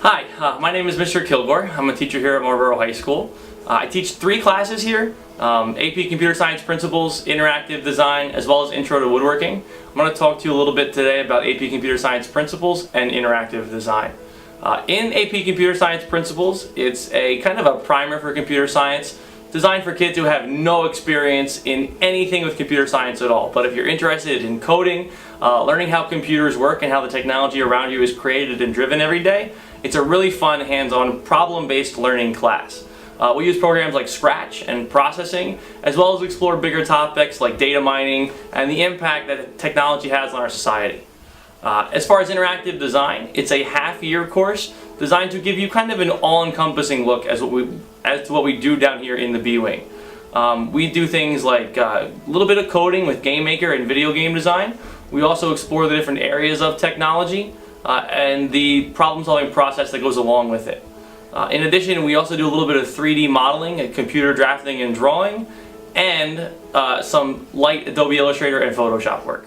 Hi, my name is Mr. Kilgore. I'm a teacher here at Marlboro High School. I teach 3 classes here, AP Computer Science Principles, Interactive Design, as well as Intro to Woodworking. I'm going to talk to you a little bit today about AP Computer Science Principles and Interactive Design. In AP Computer Science Principles, it's a kind of a primer for computer science, designed for kids who have no experience in anything with computer science at all. But if you're interested in coding, learning how computers work and how the technology around you is created and driven every day, it's a really fun, hands-on, problem-based learning class. We use programs like Scratch and processing, as well as explore bigger topics like data mining and the impact that technology has on our society. As far as interactive design, it's a half-year course designed to give you kind of an all-encompassing look as to what we do down here in the B-Wing. We do things like a little bit of coding with Game Maker and video game design. We also explore the different areas of technology and the problem-solving process that goes along with it. In addition, we also do a little bit of 3D modeling, computer drafting and drawing, and some light Adobe Illustrator and Photoshop work.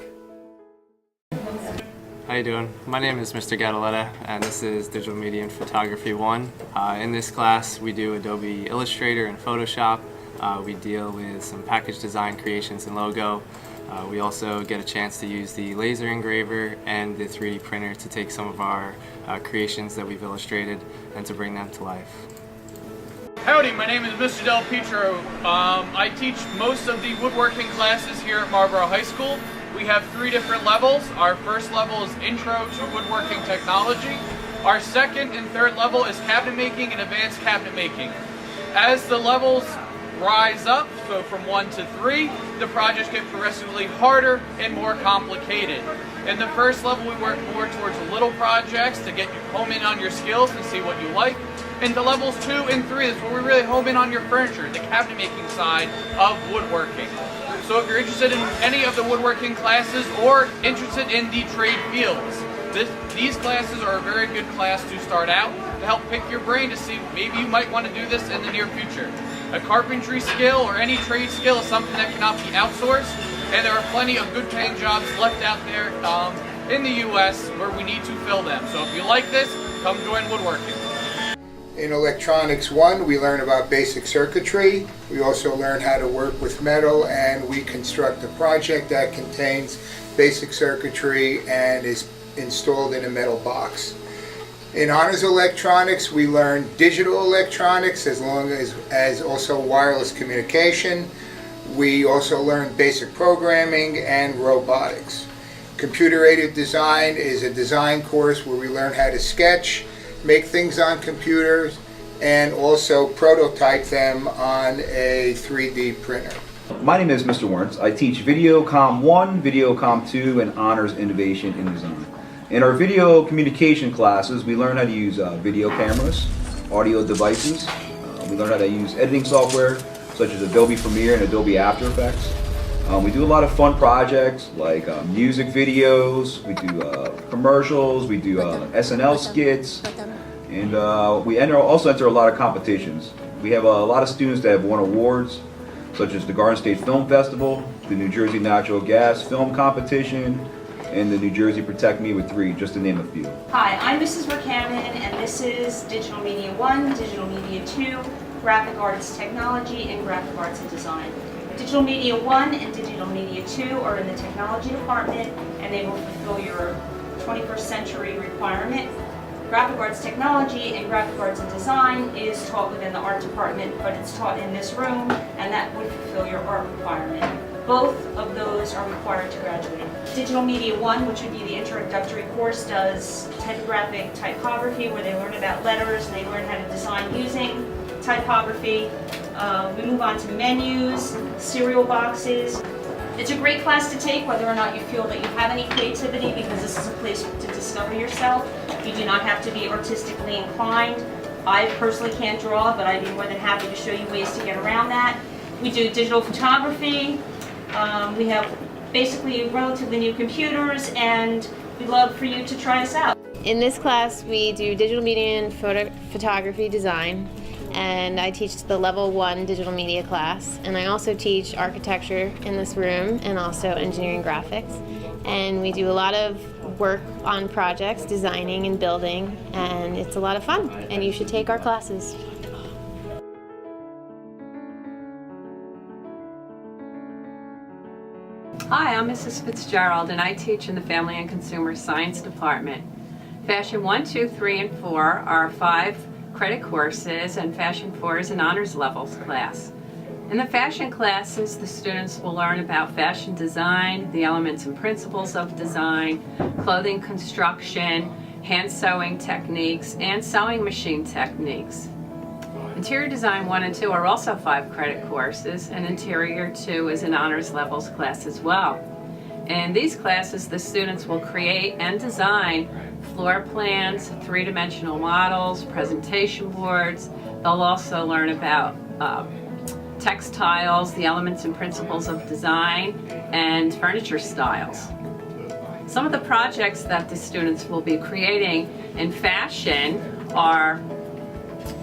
How you doing? My name is Mr. Gadaleta, and this is Digital Media and Photography 1. In this class, we do Adobe Illustrator and Photoshop. We deal with some package design creations and logo. We also get a chance to use the laser engraver and the 3D printer to take some of our creations that we've illustrated and to bring them to life. Howdy, my name is Mr. Del Pietro. I teach most of the woodworking classes here at Marlboro High School. We have 3 different levels. Our first level is Intro to Woodworking Technology. Our second and third level is Cabinet Making and Advanced Cabinet Making. As the levels rise up, so from 1 to 3, the projects get progressively harder and more complicated. In the first level, we work more towards little projects to get you home in on your skills and see what you like. In the levels 2 and 3, that's where we really home in on your furniture, the cabinet making side of woodworking. So if you're interested in any of the woodworking classes or interested in the trade fields, these classes are a very good class to start out to help pick your brain to see maybe you might want to do this in the near future. A carpentry skill or any trade skill is something that cannot be outsourced, and there are plenty of good paying jobs left out there in the US where we need to fill them. So if you like this, come join woodworking. In Electronics 1, we learn about basic circuitry. We also learn how to work with metal, and we construct a project that contains basic circuitry and is installed in a metal box. In Honors Electronics, we learn digital electronics as also wireless communication. We also learn basic programming and robotics. Computer-aided design is a design course where we learn how to sketch, make things on computers, and also prototype them on a 3D printer. My name is Mr. Wernz. I teach Videocom 1, Videocom 2, and Honors Innovation in Design. In our video communication classes, we learn how to use video cameras, audio devices. We learn how to use editing software such as Adobe Premiere and Adobe After Effects. We do a lot of fun projects like music videos, we do commercials, we do SNL skits, and we also enter a lot of competitions. We have a lot of students that have won awards, such as the Garden State Film Festival, the New Jersey Natural Gas Film Competition, and the New Jersey Protect Me with 3, just to name a few. Hi, I'm Mrs. Rickaman, and this is Digital Media 1, Digital Media 2, Graphic Arts Technology, and Graphic Arts and Design. Digital Media 1 and Digital Media 2 are in the technology department, and they will fulfill your 21st century requirement. Graphic Arts Technology and Graphic Arts and Design is taught within the art department, but it's taught in this room, and that would fulfill your art requirement. Both of those are required to graduate. Digital Media 1, which would be the introductory course, does typographic typography, where they learn about letters and they learn how to design using typography. We move on to menus, cereal boxes. It's a great class to take whether or not you feel that you have any creativity, because this is a place to discover yourself. You do not have to be artistically inclined. I personally can't draw, but I'd be more than happy to show you ways to get around that. We do digital photography. We have basically relatively new computers, and we'd love for you to try us out. In this class, we do digital media and photography design. and I teach the level 1 digital media class, and I also teach architecture in this room and also engineering graphics. And we do a lot of work on projects, designing and building, and it's a lot of fun, and you should take our classes. Hi, I'm Mrs. FITZGERALD, and I teach in the Family and Consumer Science Department. Fashion 1, 2, 3, and 4 are 5 credit courses, and Fashion 4 is an honors levels class. In the fashion classes, the students will learn about fashion design, the elements and principles of design, clothing construction, hand sewing techniques, and sewing machine techniques. Interior Design 1 and 2 are also 5 credit courses, and Interior 2 is an honors levels class as well. In these classes, the students will create and design floor plans, 3-dimensional models, presentation boards. They'll also learn about textiles, the elements and principles of design, and furniture styles. Some of the projects that the students will be creating in fashion are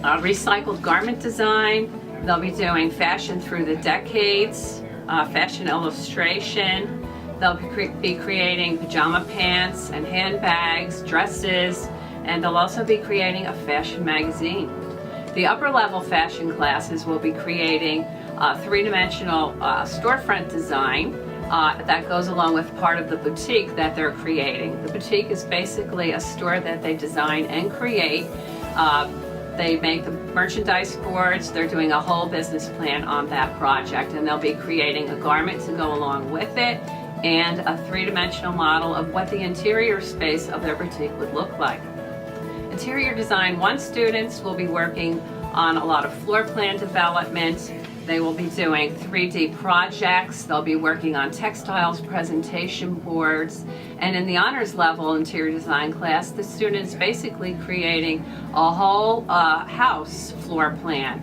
recycled garment design. They'll be doing fashion through the decades, fashion illustration. They'll be creating pajama pants and handbags, dresses, and they'll also be creating a fashion magazine. The upper level fashion classes will be creating 3-dimensional storefront design that goes along with part of the boutique that they're creating. The boutique is basically a store that they design and create. They make the merchandise boards, they're doing a whole business plan on that project, and they'll be creating a garment to go along with it and a 3-dimensional model of what the interior space of their boutique would look like. Interior Design 1 students will be working on a lot of floor plan development. They will be doing 3D projects. They'll be working on textiles, presentation boards, and in the honors level interior design class, the student is basically creating a whole house floor plan.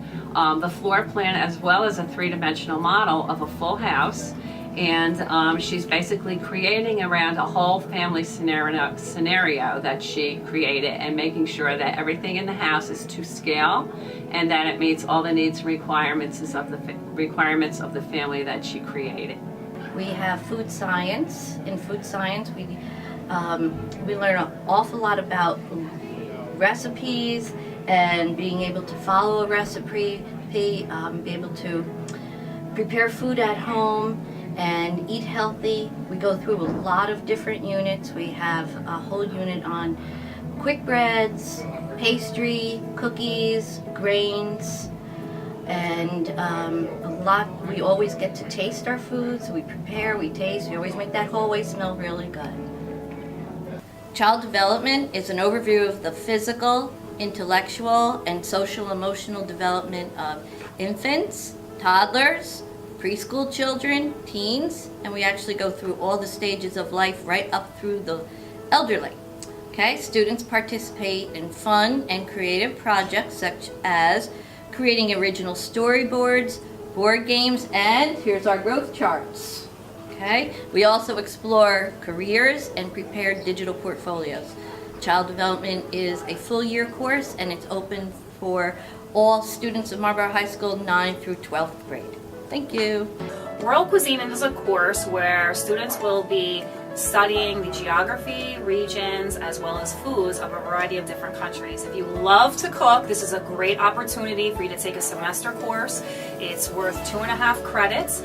The floor plan as well as a 3-dimensional model of a full house, and she's basically creating around a whole family scenario that she created and making sure that everything in the house is to scale and that it meets all the needs and requirements of the family that she created. We have food science. In food science, we learn an awful lot about recipes and being able to follow a recipe, be able to prepare food at home and eat healthy. We go through a lot of different units. We have a whole unit on quick breads, pastry, cookies, grains, and we always get to taste our foods. We prepare, we taste, we always make that hallway smell really good. Child development is an overview of the physical, intellectual, and social emotional development of infants, toddlers, preschool children, teens, and we actually go through all the stages of life right up through the elderly. Okay, students participate in fun and creative projects such as creating original storyboards, board games, and here's our growth charts. Okay, we also explore careers and prepare digital portfolios. Child development is a full year course and it's open for all students of Marlboro High School 9th through 12th grade. Thank you. World Cuisine is a course where students will be studying the geography, regions, as well as foods of a variety of different countries. If you love to cook, this is a great opportunity for you to take a semester course. It's worth 2.5 credits.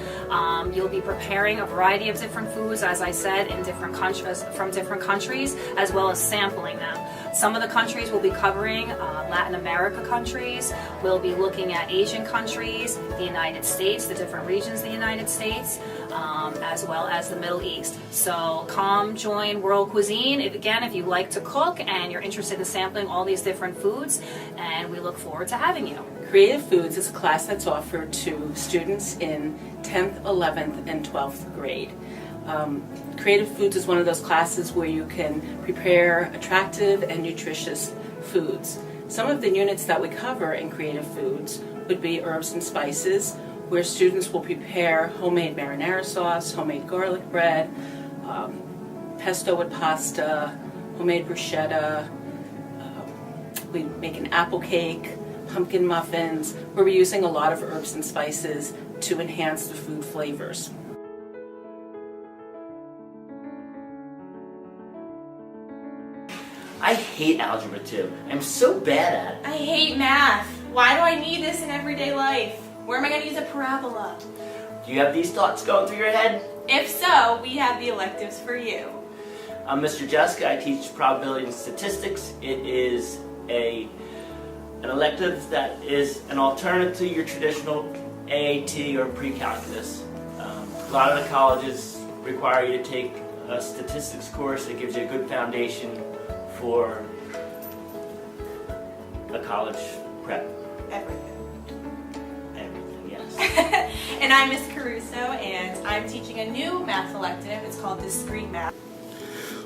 You'll be preparing a variety of different foods, as I said, in different countries, from different countries, as well as sampling them. Some of the countries will be covering Latin America countries. We'll be looking at Asian countries, the United States, the different regions of the United States, as well as the Middle East. So come join World Cuisine, if you like to cook and you're interested in sampling all these different foods, and we look forward to having you. Creative Foods is a class that's offered to students in 10th, 11th, and 12th grade. Creative Foods is one of those classes where you can prepare attractive and nutritious foods. Some of the units that we cover in Creative Foods would be herbs and spices, where students will prepare homemade marinara sauce, homemade garlic bread, pesto with pasta, homemade bruschetta. We make an apple cake, pumpkin muffins, where we're using a lot of herbs and spices to enhance the food flavors. I hate Algebra 2. I'm so bad at it. I hate math. Why do I need this in everyday life? Where am I going to use a parabola? Do you have these thoughts going through your head? If so, we have the electives for you. I'm Mr. Jessica. I teach probability and statistics. It is an elective that is an alternative to your traditional AAT or pre-calculus. A lot of the colleges require you to take a statistics course that gives you a good foundation for a college prep. Everything, yes. And I'm Miss Caruso, and I'm teaching a new math elective. It's called Discrete Math.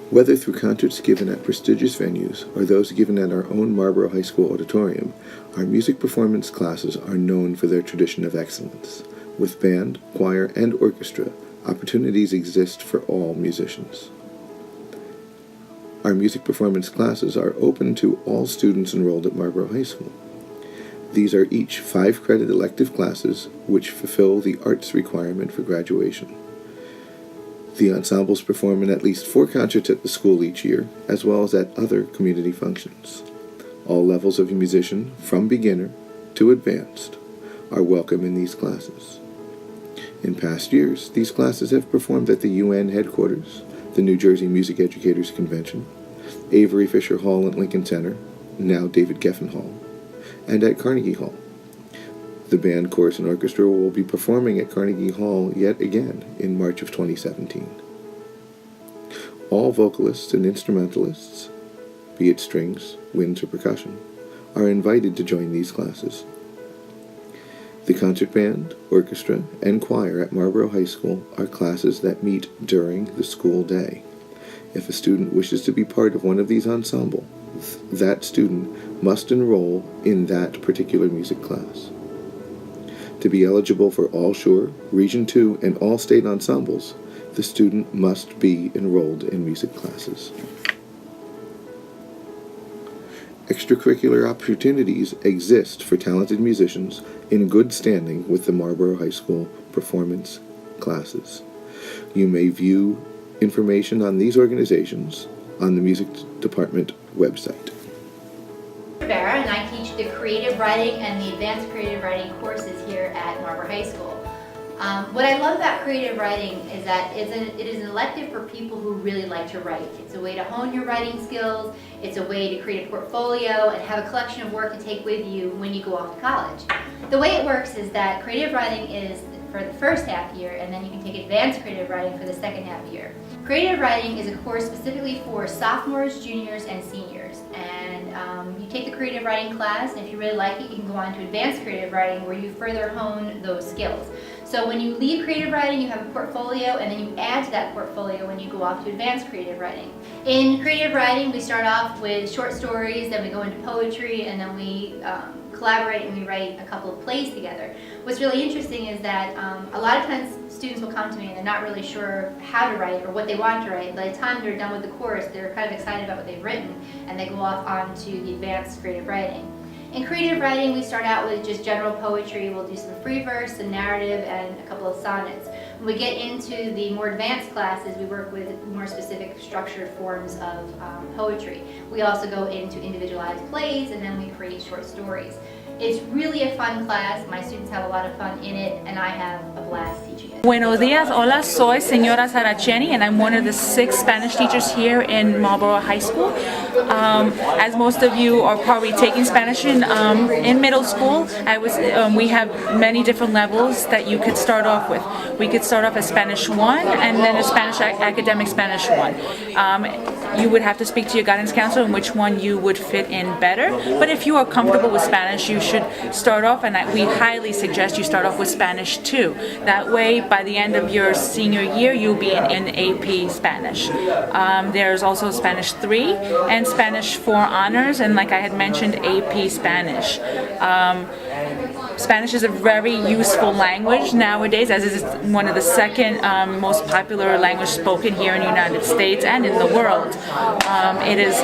Whether through concerts given at prestigious venues or those given at our own Marlboro High School auditorium, our music performance classes are known for their tradition of excellence. With band, choir, and orchestra, opportunities exist for all musicians. Our music performance classes are open to all students enrolled at Marlboro High School. These are each 5-credit elective classes which fulfill the arts requirement for graduation. The ensembles perform in at least 4 concerts at the school each year, as well as at other community functions. All levels of musician, from beginner to advanced, are welcome in these classes. In past years, these classes have performed at the UN headquarters, the New Jersey Music Educators Convention, Avery Fisher Hall at Lincoln Center, now David Geffen Hall, and at Carnegie Hall. The band, chorus, and orchestra will be performing at Carnegie Hall yet again in March of 2017. All vocalists and instrumentalists, be it strings, winds, or percussion, are invited to join these classes. The concert band, orchestra, and choir at Marlboro High School are classes that meet during the school day. If a student wishes to be part of one of these ensembles, that student must enroll in that particular music class. To be eligible for All Shore, Region 2, and all state ensembles, the student must be enrolled in music classes. Extracurricular opportunities exist for talented musicians in good standing with the Marlboro High School performance classes. You may view information on these organizations on the music department website. RIVERA, and I teach the creative writing and the advanced creative writing courses here at Marlboro High School. What I love about creative writing is that it is an elective for people who really like to write. It's a way to hone your writing skills, it's a way to create a portfolio and have a collection of work to take with you when you go off to college. The way it works is that creative writing is for the first half year, and then you can take advanced creative writing for the second half year. Creative writing is a course specifically for sophomores, juniors, and seniors. And you take the creative writing class, and if you really like it, you can go on to advanced creative writing where you further hone those skills. So when you leave creative writing, you have a portfolio, and then you add to that portfolio when you go off to advanced creative writing. In creative writing, we start off with short stories, then we go into poetry, and then we collaborate and we write a couple of plays together. What's really interesting is that a lot of times students will come to me and they're not really sure how to write or what they want to write. By the time they're done with the course, they're kind of excited about what they've written, and they go off onto the advanced creative writing. In creative writing, we start out with just general poetry. We'll do some free verse, some narrative, and a couple of sonnets. When we get into the more advanced classes, we work with more specific structured forms of poetry. We also go into individualized plays, and then we create short stories. It's really a fun class. My students have a lot of fun in it, and I have a blast teaching it. Buenos días, hola, soy Señora Saracheni, and I'm one of the 6 Spanish teachers here in Marlboro High School. As most of you are probably taking Spanish in middle school, we have many different levels that you could start off with. We could start off as Spanish 1 and then a Spanish Academic Spanish 1. You would have to speak to your guidance counselor on which one you would fit in better, but if you are comfortable with Spanish, you should start off, and we highly suggest you start off with Spanish 2. That way, by the end of your senior year, you'll be in AP Spanish. There's also Spanish 3 and Spanish 4 honors, and like I had mentioned, AP Spanish. Spanish is a very useful language nowadays, as it is one of the second most popular language spoken here in the United States and in the world. It is,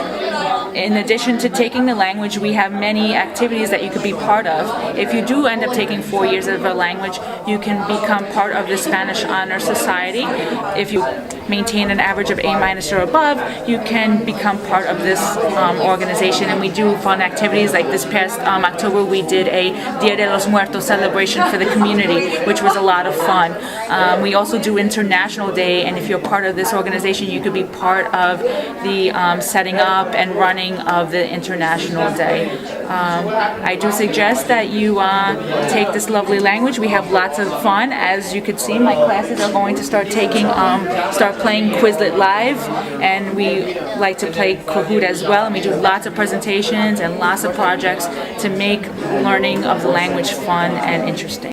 in addition to taking the language, we have many activities that you could be part of. If you do end up taking 4 years of a language, you can become part of the Spanish Honor Society. If you maintain an average of A- or above, you can become part of this organization, and we do fun activities. Like this past October, we did a Dia de los Muertos celebration for the community, which was a lot of fun. We also do International Day, and if you're part of this organization, you could be part of the setting up and running of the International Day. I do suggest that you take this lovely language. We have lots of fun. As you could see, my classes are going to start playing Quizlet Live, and we like to play Kahoot as well, and we do lots of presentations and lots of projects to make learning of the language fun and interesting.